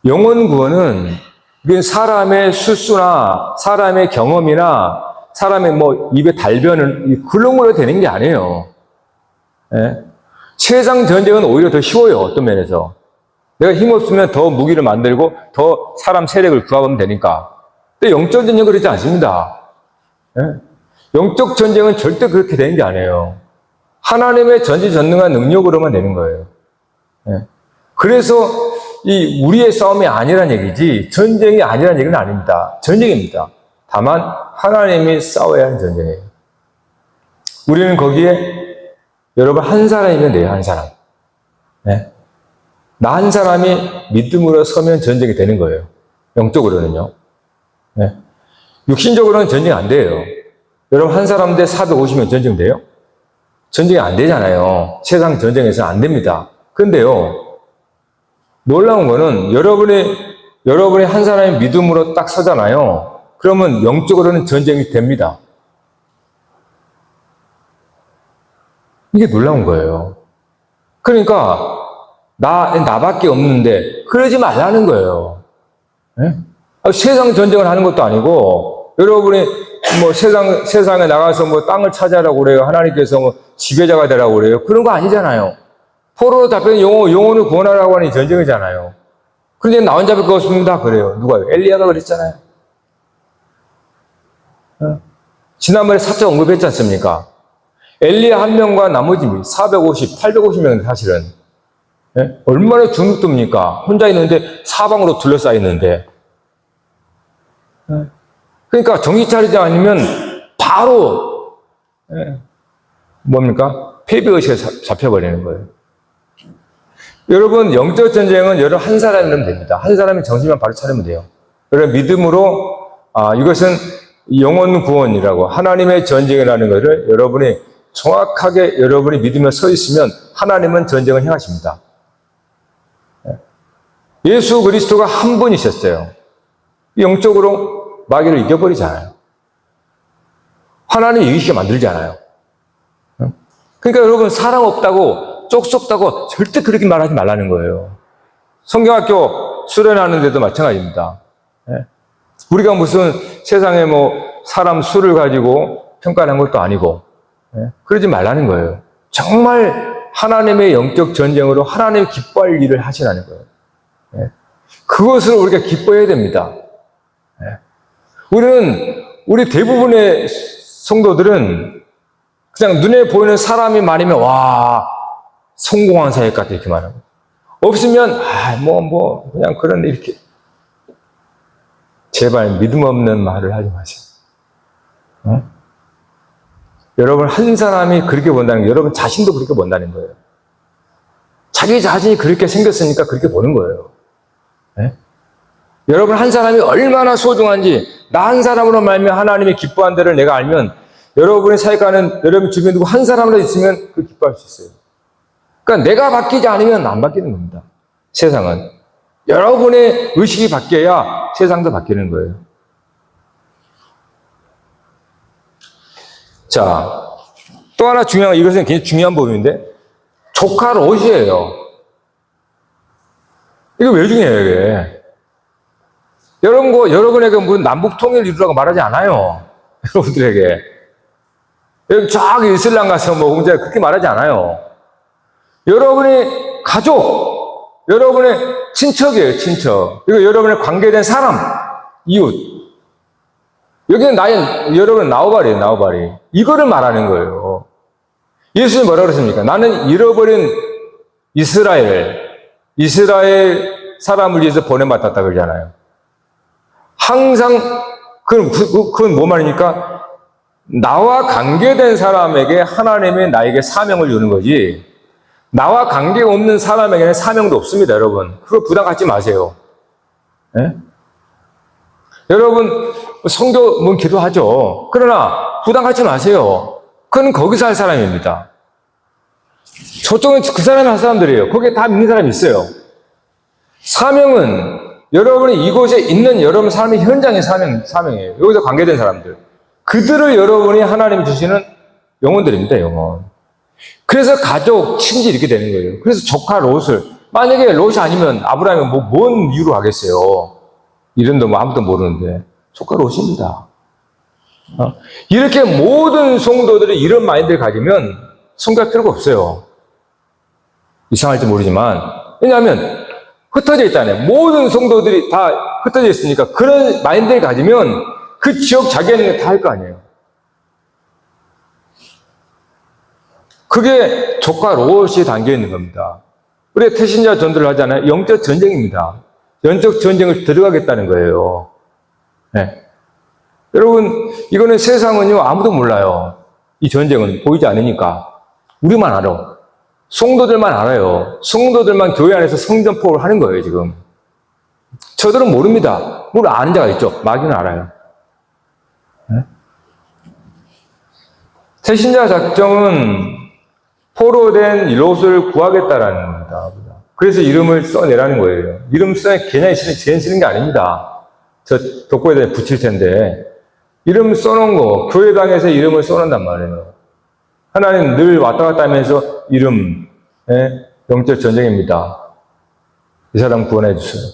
영혼 구원은 사람의 술수나 사람의 경험이나 사람의 입에 달변은 그런 걸로 되는 게 아니에요. 세상 전쟁은 오히려 더 쉬워요. 어떤 면에서. 내가 힘없으면 더 무기를 만들고 더 사람 세력을 구하면 되니까. 근데 영적 전쟁은 그렇지 않습니다. 영적 전쟁은 절대 그렇게 되는 게 아니에요. 하나님의 전지전능한 능력으로만 되는 거예요. 그래서 우리의 싸움이 아니란 얘기지 전쟁이 아니란 얘기는 아닙니다. 전쟁입니다. 다만 하나님이 싸워야 하는 전쟁이에요. 우리는 거기에 여러분 한 사람이면 돼요. 한 사람. 나 한 사람이 믿음으로 서면 전쟁이 되는 거예요. 영적으로는요. 육신적으로는 전쟁이 안 돼요. 여러분 한 사람 대 450명 전쟁 돼요? 전쟁이 안 되잖아요. 세상 전쟁에서는 안 됩니다. 근데요, 놀라운 거는 여러분이 한 사람의 믿음으로 딱 서잖아요. 그러면 영적으로는 전쟁이 됩니다. 이게 놀라운 거예요. 그러니까 나밖에 없는데 그러지 말라는 거예요. 세상 전쟁을 하는 것도 아니고 여러분이 세상에 나가서 땅을 차지하라고 그래요. 하나님께서 지배자가 되라고 그래요. 그런 거 아니잖아요. 포로로 잡힌 영혼을 구원하라고 하는 전쟁이잖아요. 그런데 나 혼자 밖에 없습니다. 그래요. 누가요? 엘리야가 그랬잖아요. 지난번에 사적 언급했지 않습니까? 엘리야 한 명과 나머지 450, 850명 사실은. 얼마나 주눅듭니까? 혼자 있는데 사방으로 둘러싸여 있는데. 그러니까 정신 차리지 않으면 바로 폐비의식에 잡혀버리는 거예요. 여러분 영적 전쟁은 여러분 한 사람이면 됩니다. 한 사람이 정신만 바로 차리면 돼요. 여러분 믿음으로 이것은 영혼 구원이라고 하나님의 전쟁이라는 것을 여러분이 정확하게 여러분이 믿으며 서 있으면 하나님은 전쟁을 행하십니다. 예수 그리스도가 한 분이셨어요. 영적으로 마귀를 이겨버리잖아요. 하나님이 이기시게 만들잖아요. 그러니까 여러분 사랑 없다고 쪽속다고 절대 그렇게 말하지 말라는 거예요. 성경학교 수련하는데도 마찬가지입니다. 우리가 무슨 세상에 사람 수를 가지고 평가를 한 것도 아니고, 그러지 말라는 거예요. 정말 하나님의 영적 전쟁으로 하나님이 기뻐할 일을 하시라는 거예요. 그것을 우리가 기뻐해야 됩니다. 우리 대부분의 성도들은 그냥 눈에 보이는 사람이 많으면, 와, 성공한 사역 같아, 이렇게 말하고. 없으면, 그냥 그런, 이렇게. 제발 믿음 없는 말을 하지 마세요. 여러분, 한 사람이 그렇게 본다는 게 여러분 자신도 그렇게 본다는 거예요. 자기 자신이 그렇게 생겼으니까 그렇게 보는 거예요. 여러분, 한 사람이 얼마나 소중한지, 나 한 사람으로 말미암아 하나님이 기뻐한 데를 내가 알면, 여러분의 사역하는 여러분 주변에 누구 한 사람이라도 있으면 그 기뻐할 수 있어요. 그러니까 내가 바뀌지 않으면 안 바뀌는 겁니다. 세상은. 여러분의 의식이 바뀌어야 세상도 바뀌는 거예요. 자, 또 하나 중요한, 이것은 굉장히 중요한 부분인데, 조카 롯이에요. 이거 왜 중요해요, 이게? 여러분에게 무슨 남북 통일을 이루라고 말하지 않아요. 여러분들에게. 여기 쫙 이슬람 가서 뭐 혼자 그렇게 말하지 않아요. 여러분의 가족, 여러분의 친척이에요, 친척. 그리고 여러분의 관계된 사람, 이웃. 여기는 여러분 나우바리예요, 나우바리. 이거를 말하는 거예요. 예수님이 뭐라 그랬습니까? 나는 잃어버린 이스라엘 사람을 위해서 보내받았다 그러잖아요. 항상, 그건 뭐 말입니까? 나와 관계된 사람에게 하나님이 나에게 사명을 주는 거지, 나와 관계가 없는 사람에게는 사명도 없습니다, 여러분. 그거 부담 갖지 마세요. 여러분, 성도, 기도하죠. 그러나, 부담 갖지 마세요. 그건 거기서 할 사람입니다. 저쪽은 그 사람이 할 사람들이에요. 거기에 다 믿는 사람이 있어요. 사명은, 여러분이 이곳에 있는 여러분 삶의 현장의 사명이에요. 여기서 관계된 사람들. 그들을 여러분이 하나님이 주시는 영혼들입니다, 영혼. 그래서 가족, 친지 이렇게 되는 거예요. 그래서 조카 롯을, 만약에 롯이 아니면 아브라함이 뭔 이유로 하겠어요? 이름도 아무도 모르는데. 조카 롯입니다. 이렇게 모든 성도들이 이런 마인드를 가지면 성교할 필요가 없어요. 이상할지 모르지만. 왜냐하면 흩어져 있잖아요. 모든 성도들이 다 흩어져 있으니까 그런 마인드를 가지면 그 지역 자기 하는 게 다 할 거 아니에요. 그게 조카 롯이 담겨 있는 겁니다. 우리가 태신자 전도를 하잖아요. 영적 전쟁입니다. 영적 전쟁을 들어가겠다는 거예요. 여러분, 이거는 세상은요, 아무도 몰라요. 이 전쟁은 보이지 않으니까. 우리만 알아. 성도들만 알아요. 성도들만 교회 안에서 성전포를 하는 거예요, 지금. 저들은 모릅니다. 물론 아는 자가 있죠. 마귀는 알아요. 태신자 작정은 포로된 롯을 구하겠다라는 겁니다. 그래서 이름을 써내라는 거예요. 이름 써내 개념이 괜히 쓰는 게 아닙니다. 저 독고에다 붙일 텐데. 이름 써놓은 거, 교회당에서 이름을 써놓는단 말이에요. 하나님 늘 왔다 갔다 하면서 이름, 영적 전쟁입니다. 이 사람 구원해 주세요.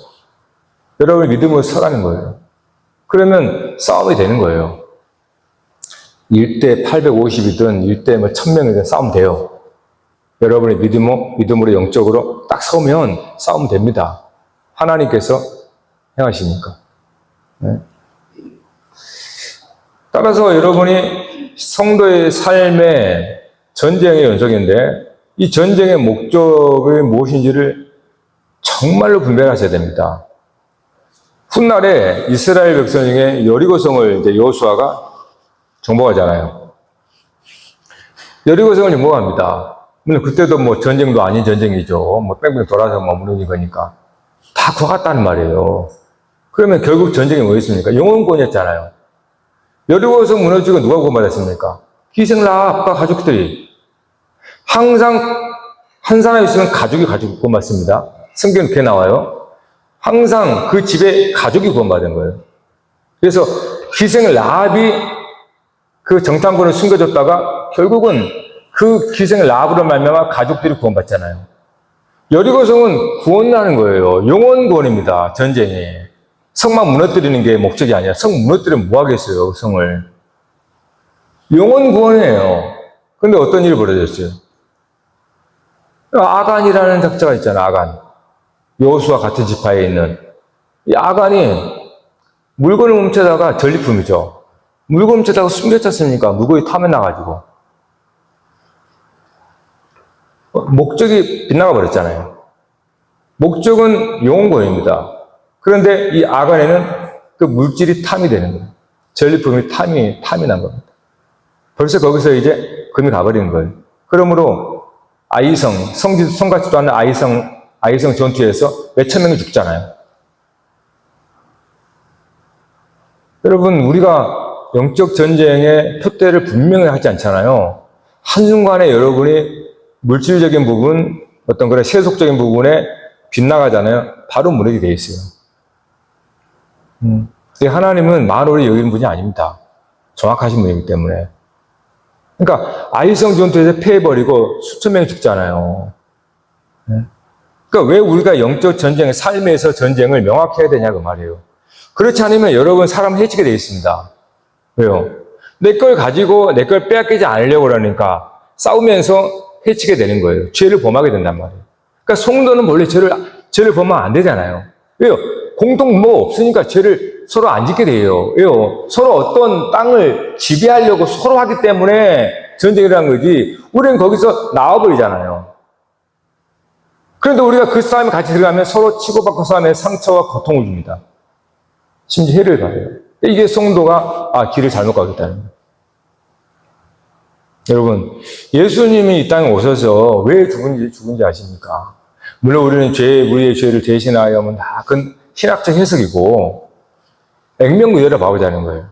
여러분 믿음으로 서라는 거예요. 그러면 싸움이 되는 거예요. 1대 850이든 1대 1000명이든 싸움 돼요. 여러분의 믿음으로 영적으로 딱 서면 싸움 됩니다. 하나님께서 행하시니까. 따라서 여러분이 성도의 삶의 전쟁의 연속인데 이 정쟁의 목적이 무엇인지를 정말로 분별하셔야 됩니다. 훗날에 이스라엘 백성 중에 여리고성을 이제 여호수아가 정복하잖아요. 여리고성을 정복합니다. 물론 그때도 뭐 전쟁도 아닌 전쟁이죠. 뭐 뺑뺑 돌아서 무너진 거니까. 다 구하갔다는 말이에요. 그러면 결국 전쟁이 뭐였습니까? 영혼권이었잖아요. 여리고성 무너지고 누가 구원받았습니까? 희생 라합과 가족들이. 항상 한 사람 있으면 가족이 구원받습니다. 성경에 그렇게 나와요. 항상 그 집에 가족이 구원받은 거예요. 그래서 희생 라합이 그 정탐꾼을 숨겨줬다가 결국은 그 희생 라합으로 말미암아 가족들이 구원받잖아요. 여리고성은 구원하는 거예요. 영혼 구원입니다. 전쟁이. 성만 무너뜨리는 게 목적이 아니라 성 무너뜨리면 뭐 하겠어요, 성을. 영혼 구원이에요. 근데 어떤 일이 벌어졌어요? 아간이라는 작자가 있잖아, 아간. 여호수아 같은 지파에 있는. 이 아간이 물건을 훔쳐다가 전리품이죠. 물건 훔쳐다가 숨겼지 않습니까? 물건이 탐에 나가지고. 목적이 빗나가 버렸잖아요. 목적은 영혼구원입니다. 그런데 이 아간에는 그 물질이 탐이 되는 거예요. 전리품이 탐이 난 겁니다. 벌써 거기서 이제 금이 가버리는 거예요. 그러므로 아이성, 성같지도 않은 아이성 전투에서 몇천 명이 죽잖아요. 여러분, 우리가 영적 전쟁의 표대를 분명히 하지 않잖아요. 한순간에 여러분이 물질적인 부분, 어떤 그런 세속적인 부분에 빗나가잖아요. 바로 무너지게 돼 있어요. 하나님은 만오를 여기는 분이 아닙니다. 정확하신 분이기 때문에. 그러니까 아이성 전투에서 패해버리고 수천 명이 죽잖아요. 그러니까 왜 우리가 영적 전쟁, 삶에서 전쟁을 명확히 해야 되냐 그 말이에요. 그렇지 않으면 여러분 사람 해치게 돼 있습니다. 왜요? 내 걸 가지고 내 걸 빼앗기지 않으려고 그러니까 싸우면서 해치게 되는 거예요. 죄를 범하게 된단 말이에요. 그러니까 성도는 원래 죄를 범하면 안 되잖아요. 왜요? 공통 뭐 없으니까 죄를 서로 안 짓게 돼요. 왜요? 서로 어떤 땅을 지배하려고 서로 하기 때문에 전쟁이라는 거지. 우리는 거기서 나와버리잖아요. 그런데 우리가 그 싸움에 같이 들어가면 서로 치고받고 싸움에 상처와 고통을 줍니다. 심지어 해를 가해요. 이게 성도가 길을 잘못 가고 있다는 거예요. 여러분, 예수님이 이 땅에 오셔서 왜 죽은지 아십니까? 물론 우리는 우리의 죄를 대신하여 하면 다 그건 신학적 해석이고 액면구열을 봐보자는 거예요.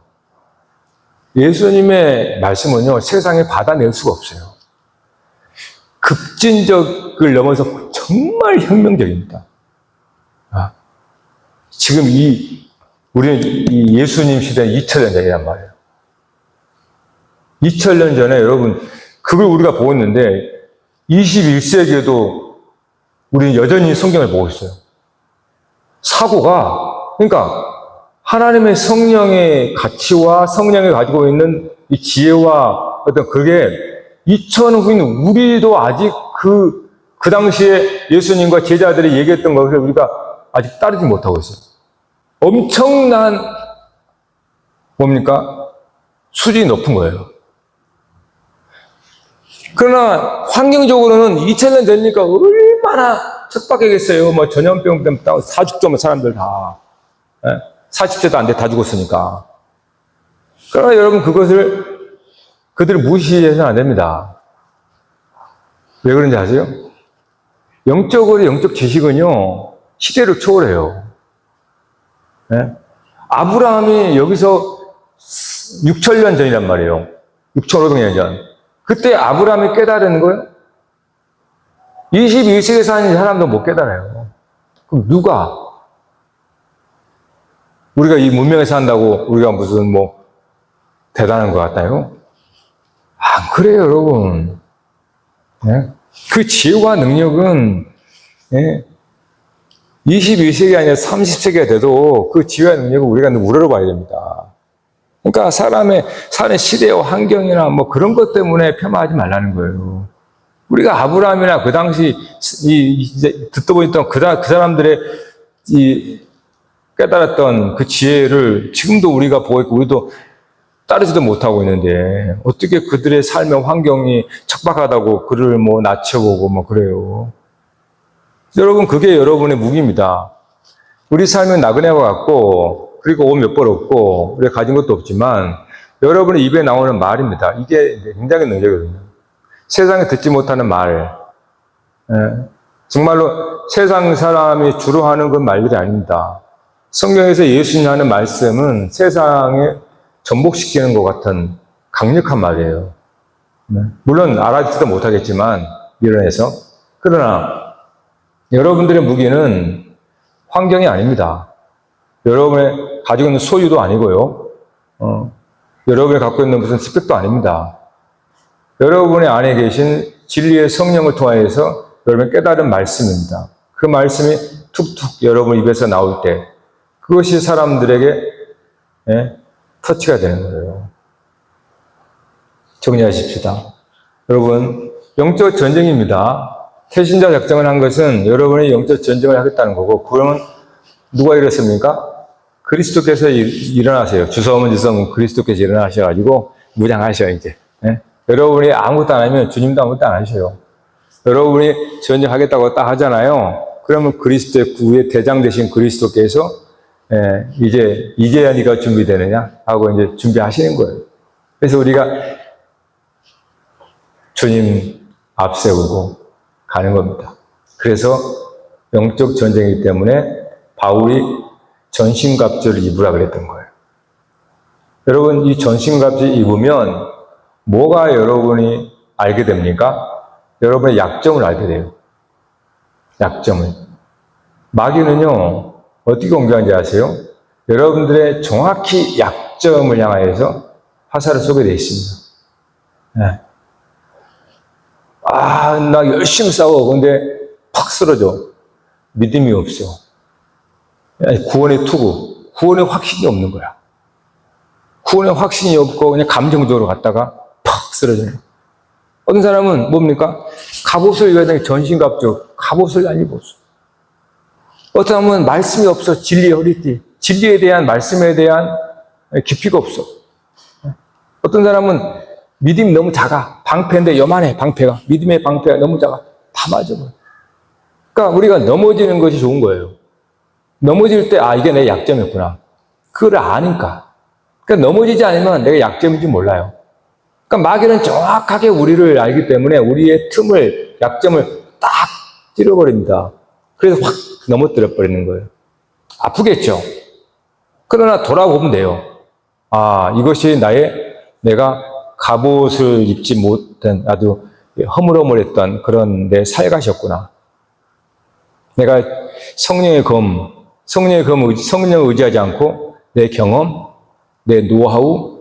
예수님의 말씀은요, 세상에 받아낼 수가 없어요. 급진적을 넘어서 정말 혁명적입니다. 지금 우리는 이 예수님 시대는 2000년 전이란 말이에요. 2000년 전에 여러분, 그걸 우리가 보고 있는데 21세기에도 우리는 여전히 성경을 보고 있어요. 사고가, 그러니까 하나님의 성령의 가치와 성령이 가지고 있는 이 지혜와 어떤 그게 2000년 후인 우리도 아직 그 당시에 예수님과 제자들이 얘기했던 것을 우리가 아직 따르지 못하고 있어요. 엄청난 뭡니까? 수준이 높은 거예요. 그러나 환경적으로는 2000년 되니까 얼마나 척박하겠어요. 뭐 전염병 때문에 사죽죠, 사람들 다. 40세도 안 돼 다 죽었으니까. 그러나 여러분 그들을 무시해서는 안 됩니다. 왜 그런지 아세요? 영적 지식은요, 시대를 초월해요. 아브라함이 여기서 6000년 전이란 말이에요. 6500년 전. 그때 아브라함이 깨달은 거예요? 21세기에 사는 사람도 못 깨달아요. 그럼 누가? 우리가 이 문명에 산다고 우리가 무슨 대단한 것 같나요? 안 그래요, 여러분. 그 지혜와 능력은 21세기 아니라 30세기가 돼도 그 지혜와 능력을 우리가 우러러봐야 됩니다. 그러니까 사람의 사는 시대와 환경이나 그런 것 때문에 폄하하지 말라는 거예요. 우리가 아브라함이나 그 당시 이제 듣다 보니까 그 사람들의 깨달았던 그 지혜를 지금도 우리가 보고 있고 우리도 따르지도 못하고 있는데 어떻게 그들의 삶의 환경이 척박하다고 그를 낮춰보고 그래요. 여러분, 그게 여러분의 무기입니다. 우리 삶은 나그네와 같고 그리고 옷 몇 벌 없고 우리가 가진 것도 없지만 여러분의 입에 나오는 말입니다. 이게 굉장히 능력이거든요. 세상에 듣지 못하는 말. 정말로 세상 사람이 주로 하는 그 말들이 아닙니다. 성경에서 예수님이 하는 말씀은 세상에 전복시키는 것 같은 강력한 말이에요. 물론 알아듣지도 못하겠지만 밀어내서. 그러나 여러분들의 무기는 환경이 아닙니다. 여러분의 가지고 있는 소유도 아니고요. 여러분이 갖고 있는 무슨 스펙도 아닙니다. 여러분의 안에 계신 진리의 성령을 통하여서 여러분이 깨달은 말씀입니다. 그 말씀이 툭툭 여러분 입에서 나올 때 그것이 사람들에게 터치가 되는 거예요. 정리하십시다. 여러분, 영적 전쟁입니다. 태신자 작정을 한 것은 여러분이 영적 전쟁을 하겠다는 거고, 그러면 누가 일었습니까? 그리스도께서 일어나세요. 주섬은 그리스도께서 일어나셔가지고 무장하셔, 이제. 예? 여러분이 아무것도 안 하면 주님도 아무것도 안 하셔요. 여러분이 전쟁하겠다고 딱 하잖아요. 그러면 그리스도의 구의 대장 되신 그리스도께서 이제야 네가 준비되느냐 하고 이제 준비하시는 거예요. 그래서 우리가 주님 앞세우고 가는 겁니다. 그래서 영적 전쟁이기 때문에 바울이 전신갑주를 입으라 그랬던 거예요. 여러분, 이 전신갑주 입으면 뭐가 여러분이 알게 됩니까? 여러분의 약점을 알게 돼요. 약점을. 마귀는요, 어떻게 공격하는지 아세요? 여러분들의 정확히 약점을 향하여서 화살을 쏘게 되어 있습니다. 네. 나 열심히 싸워. 근데 팍 쓰러져. 믿음이 없어. 구원의 투구. 구원의 확신이 없는 거야. 구원의 확신이 없고 그냥 감정적으로 갔다가 팍 쓰러져요. 어떤 사람은 뭡니까? 갑옷을 입어야 되는 전신갑주. 갑옷을 안 입었어. 어떤 사람은 말씀이 없어. 진리의 허리띠. 진리에 대한 말씀에 대한 깊이가 없어. 어떤 사람은 믿음이 너무 작아. 방패인데 요만해. 방패가. 믿음의 방패가 너무 작아. 다 맞아. 그러니까 우리가 넘어지는 것이 좋은 거예요. 넘어질 때 이게 내 약점이었구나. 그걸 아니까. 그러니까 넘어지지 않으면 내가 약점인지 몰라요. 그러니까 마귀는 정확하게 우리를 알기 때문에 우리의 틈을, 약점을 딱 찌르버립니다. 그래서 확 넘어뜨려 버리는 거예요. 아프겠죠? 그러나 돌아보면 돼요. 이것이 내가 갑옷을 입지 못한 아주 허물허물했던 그런 내 살갗이었구나. 내가 성령의 성령을 의지하지 않고 내 경험, 내 노하우,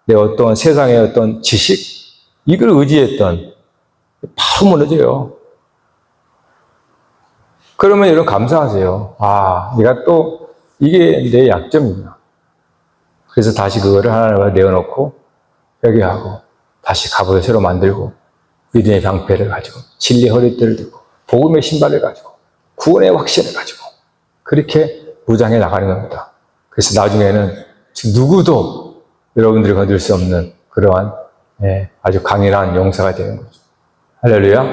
내 어떤 세상의 어떤 지식, 이걸 의지했던 바로 무너져요. 그러면 여러분 감사하세요. 내가 또 이게 내 약점이구나. 그래서 다시 그거를 하나님과 내어놓고 회개하고 다시 갑옷을 새로 만들고 믿음의 방패를 가지고 진리의 허리띠를 들고 복음의 신발을 가지고 구원의 확신을 가지고 그렇게 무장해 나가는 겁니다. 그래서 나중에는 누구도 여러분들이 건들 수 없는 그러한 아주 강인한 용사가 되는 거죠. 할렐루야.